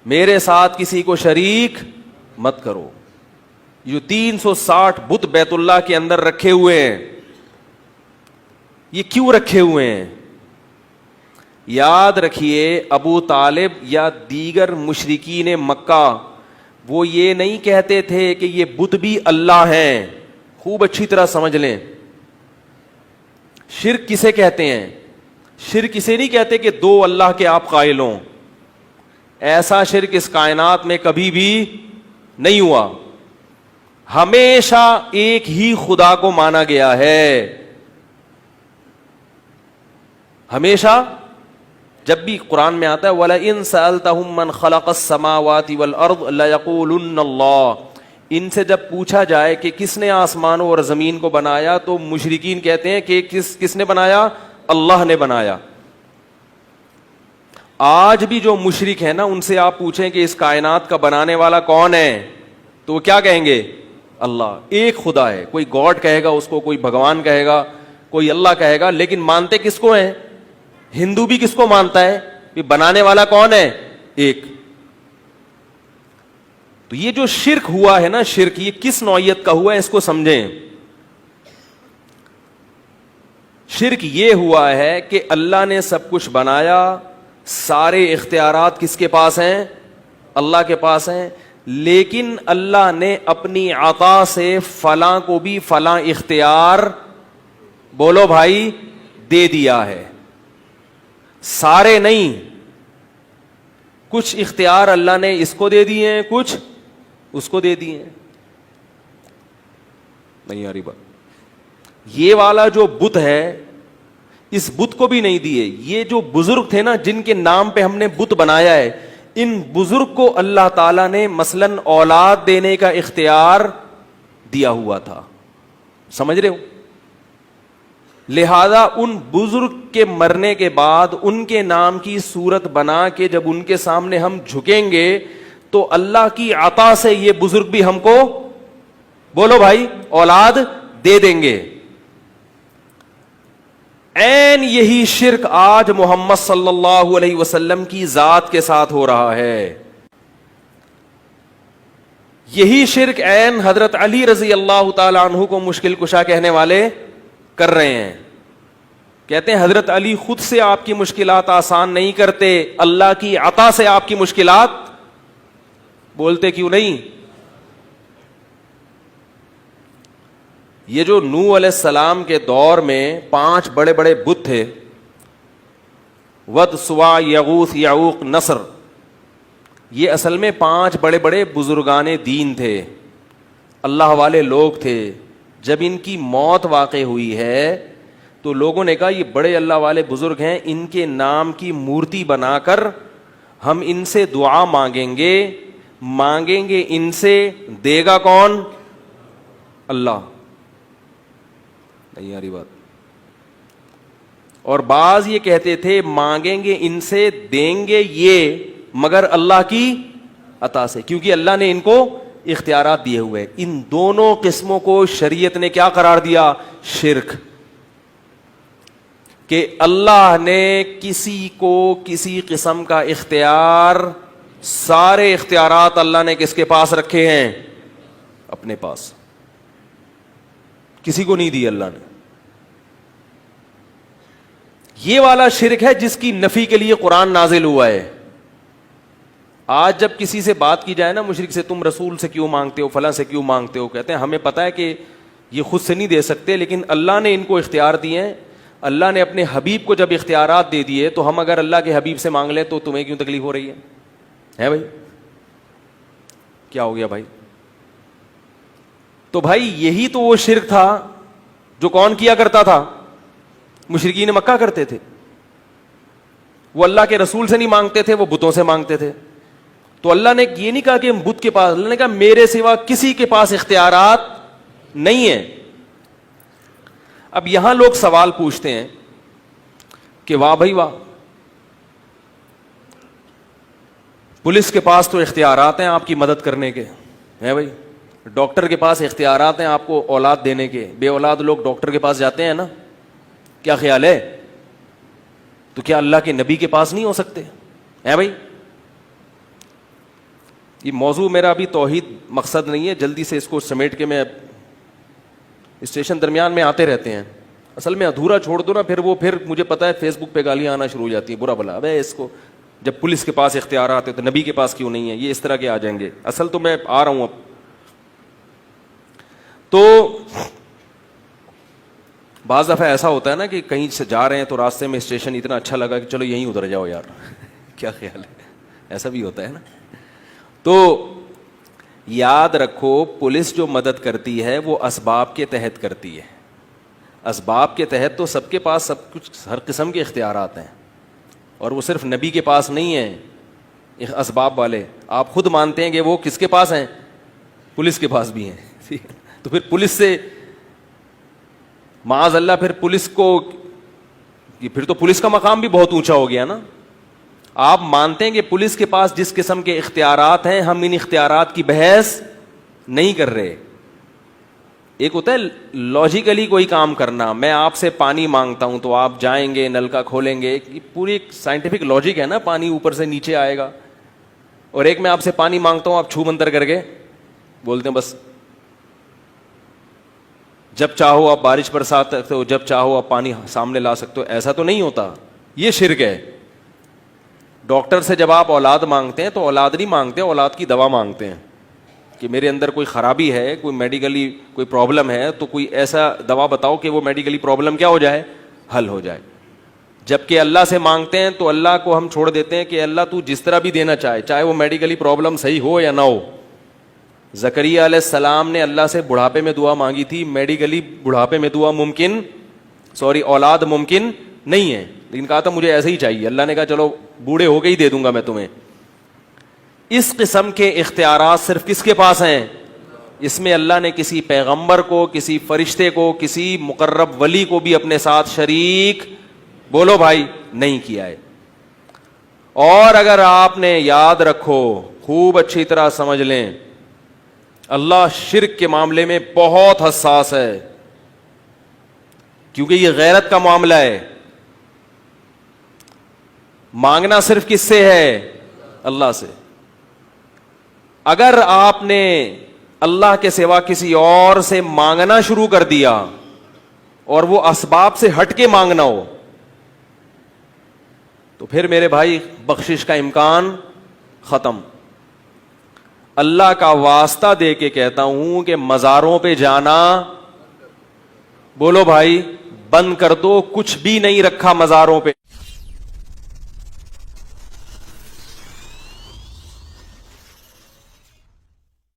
میرے ساتھ کسی کو شریک مت کرو. جو 360 بت بیت اللہ کے اندر رکھے ہوئے ہیں, یہ کیوں رکھے ہوئے ہیں؟ یاد رکھیے, ابو طالب یا دیگر مشرکین مکہ وہ یہ نہیں کہتے تھے کہ یہ بت بھی اللہ ہیں. خوب اچھی طرح سمجھ لیں, شرک کسے کہتے ہیں؟ شرک اسے نہیں کہتے کہ دو اللہ کے آپ قائل ہوں. ایسا شرک اس کائنات میں کبھی بھی نہیں ہوا. ہمیشہ ایک ہی خدا کو مانا گیا ہے. ہمیشہ جب بھی قرآن میں آتا ہے وَلَئِن سَأَلْتَهُم مَّنْ خَلَقَ السَّمَاوَاتِ وَالْأَرْضِ لَيَقُولُنَّ اللَّهُ, ان سے جب پوچھا جائے کہ کس نے آسمانوں اور زمین کو بنایا تو مشرکین کہتے ہیں کہ کس نے بنایا؟ اللہ نے بنایا. آج بھی جو مشرک ہے نا, ان سے آپ پوچھیں کہ اس کائنات کا بنانے والا کون ہے تو وہ کیا کہیں گے؟ اللہ. ایک خدا ہے, کوئی گاڈ کہے گا اس کو, کوئی بھگوان کہے گا, کوئی اللہ کہے گا, لیکن مانتے کس کو ہیں؟ ہندو بھی کس کو مانتا ہے کہ بنانے والا کون ہے؟ ایک. تو یہ جو شرک ہوا ہے نا, شرک یہ کس نوعیت کا ہوا ہے اس کو سمجھیں. شرک یہ ہوا ہے کہ اللہ نے سب کچھ بنایا, سارے اختیارات کس کے پاس ہیں؟ اللہ کے پاس ہیں, لیکن اللہ نے اپنی عطا سے فلاں کو بھی فلاں اختیار, بولو بھائی, دے دیا ہے. سارے نہیں, کچھ اختیار اللہ نے اس کو دے دیے ہیں, کچھ اس کو دے دیے ہیں. نہیں آ رہی بات؟ یہ والا جو بت ہے, اس بت کو بھی نہیں دیے. یہ جو بزرگ تھے نا جن کے نام پہ ہم نے بت بنایا ہے, ان بزرگ کو اللہ تعالیٰ نے مثلاً اولاد دینے کا اختیار دیا ہوا تھا. سمجھ رہے ہو؟ لہذا ان بزرگ کے مرنے کے بعد ان کے نام کی صورت بنا کے جب ان کے سامنے ہم جھکیں گے تو اللہ کی عطا سے یہ بزرگ بھی ہم کو, بولو بھائی, اولاد دے دیں گے. عین یہی شرک آج محمد صلی اللہ علیہ وسلم کی ذات کے ساتھ ہو رہا ہے. یہی شرک عین حضرت علی رضی اللہ تعالی عنہ کو مشکل کشا کہنے والے کر رہے ہیں. کہتے ہیں حضرت علی خود سے آپ کی مشکلات آسان نہیں کرتے, اللہ کی عطا سے آپ کی مشکلات, بولتے کیوں نہیں؟ یہ جو نوح علیہ السلام کے دور میں 5 بڑے بڑے بت تھے, ود, سوا, یغوث, یعوق, نصر, یہ اصل میں 5 بڑے بڑے بزرگان دین تھے, اللہ والے لوگ تھے. جب ان کی موت واقع ہوئی ہے تو لوگوں نے کہا یہ بڑے اللہ والے بزرگ ہیں, ان کے نام کی مورتی بنا کر ہم ان سے دعا مانگیں گے ان سے, دے گا کون؟ اللہ. نہیں آ رہی بات؟ اور بعض یہ کہتے تھے مانگیں گے ان سے, دیں گے یہ مگر اللہ کی عطا سے, کیونکہ اللہ نے ان کو اختیارات دیے ہوئے. ان دونوں قسموں کو شریعت نے کیا قرار دیا؟ شرک. کہ اللہ نے کسی کو کسی قسم کا اختیار, سارے اختیارات اللہ نے کس کے پاس رکھے ہیں؟ اپنے پاس. کسی کو نہیں دی اللہ نے. یہ والا شرک ہے جس کی نفی کے لیے قرآن نازل ہوا ہے. آج جب کسی سے بات کی جائے نا مشرک سے, تم رسول سے کیوں مانگتے ہو, فلاں سے کیوں مانگتے ہو, کہتے ہیں ہمیں پتہ ہے کہ یہ خود سے نہیں دے سکتے, لیکن اللہ نے ان کو اختیار دیے ہیں. اللہ نے اپنے حبیب کو جب اختیارات دے دیے تو ہم اگر اللہ کے حبیب سے مانگ لیں تو تمہیں کیوں تکلیف ہو رہی ہے بھائی؟ کیا ہو گیا بھائی؟ تو بھائی یہی تو وہ شرک تھا جو کون کیا کرتا تھا؟ مشرکین مکہ کرتے تھے. وہ اللہ کے رسول سے نہیں مانگتے تھے, وہ بتوں سے مانگتے تھے. تو اللہ نے یہ نہیں کہا کہ ہم بت کے پاس, اللہ نے کہا میرے سوا کسی کے پاس اختیارات نہیں ہیں. اب یہاں لوگ سوال پوچھتے ہیں کہ واہ بھائی واہ, پولیس کے پاس تو اختیارات ہیں آپ کی مدد کرنے کے ہیں بھائی, ڈاکٹر کے پاس اختیارات ہیں آپ کو اولاد دینے کے, بے اولاد لوگ ڈاکٹر کے پاس جاتے ہیں نا, کیا خیال ہے؟ تو کیا اللہ کے نبی کے پاس نہیں ہو سکتے ہیں بھائی؟ یہ موضوع میرا ابھی توحید مقصد نہیں ہے, جلدی سے اس کو سمیٹ کے میں اسٹیشن درمیان میں آتے رہتے ہیں. اصل میں ادھورا چھوڑ دو نا, پھر مجھے پتا ہے فیس بک پہ گالیاں آنا شروع ہو جاتی ہیں, برا بلا ابے اس کو, جب پولیس کے پاس اختیارات ہے تو نبی کے پاس کیوں نہیں ہے, یہ اس طرح کے آ جائیں گے. اصل تو میں آ رہا ہوں اب. تو بعض دفعہ ایسا ہوتا ہے نا کہ کہیں سے جا رہے ہیں تو راستے میں اسٹیشن اتنا اچھا لگا کہ چلو یہیں اتر جاؤ یار, کیا خیال ہے, ایسا بھی ہوتا ہے نا. تو یاد رکھو پولیس جو مدد کرتی ہے وہ اسباب کے تحت کرتی ہے. اسباب کے تحت تو سب کے پاس سب کچھ, ہر قسم کے اختیارات ہیں, اور وہ صرف نبی کے پاس نہیں ہیں اسباب والے. آپ خود مانتے ہیں کہ وہ کس کے پاس ہیں, پولیس کے پاس بھی ہیں. تو پھر پولیس سے معاذ اللہ, پھر تو پولیس کا مقام بھی بہت اونچا ہو گیا نا. آپ مانتے ہیں کہ پولیس کے پاس جس قسم کے اختیارات ہیں, ہم ان اختیارات کی بحث نہیں کر رہے. ایک ہوتا ہے لاجیکلی کوئی کام کرنا, میں آپ سے پانی مانگتا ہوں تو آپ جائیں گے نل کا کھولیں گے, یہ پوری ایک سائنٹیفک لاجک ہے نا, پانی اوپر سے نیچے آئے گا. اور ایک میں آپ سے پانی مانگتا ہوں, آپ چھو منتر کر کے بولتے ہیں بس جب چاہو آپ بارش برسا سکتے ہو, جب چاہو آپ پانی سامنے لا سکتے ہو. ایسا تو نہیں ہوتا, یہ شرک ہے. ڈاکٹر سے جب آپ اولاد مانگتے ہیں تو اولاد نہیں مانگتے, اولاد کی دوا مانگتے ہیں کہ میرے اندر کوئی خرابی ہے, کوئی میڈیکلی کوئی پرابلم ہے, تو کوئی ایسا دوا بتاؤ کہ وہ میڈیکلی پرابلم کیا ہو جائے, حل ہو جائے. جبکہ اللہ سے مانگتے ہیں تو اللہ کو ہم چھوڑ دیتے ہیں کہ اللہ تو جس طرح بھی دینا چاہے, چاہے وہ میڈیکلی پرابلم صحیح ہو یا نہ ہو. زکریا علیہ السلام نے اللہ سے بڑھاپے میں دعا مانگی تھی, میڈیکلی بڑھاپے میں دعا اولاد ممکن نہیں ہے, لیکن کہا تھا مجھے ایسے ہی چاہیے. اللہ نے کہا چلو بوڑھے ہو کے ہی دے دوں گا میں تمہیں. اس قسم کے اختیارات صرف کس کے پاس ہیں, اس میں اللہ نے کسی پیغمبر کو, کسی فرشتے کو, کسی مقرب ولی کو بھی اپنے ساتھ شریک, بولو بھائی, نہیں کیا ہے. اور اگر آپ نے یاد رکھو, خوب اچھی طرح سمجھ لیں, اللہ شرک کے معاملے میں بہت حساس ہے, کیونکہ یہ غیرت کا معاملہ ہے. مانگنا صرف کس سے ہے, اللہ سے. اگر آپ نے اللہ کے سوا کسی اور سے مانگنا شروع کر دیا اور وہ اسباب سے ہٹ کے مانگنا ہو, تو پھر میرے بھائی بخشش کا امکان ختم. اللہ کا واسطہ دے کے کہتا ہوں کہ مزاروں پہ جانا, بولو بھائی, بند کر دو. کچھ بھی نہیں رکھا مزاروں پہ.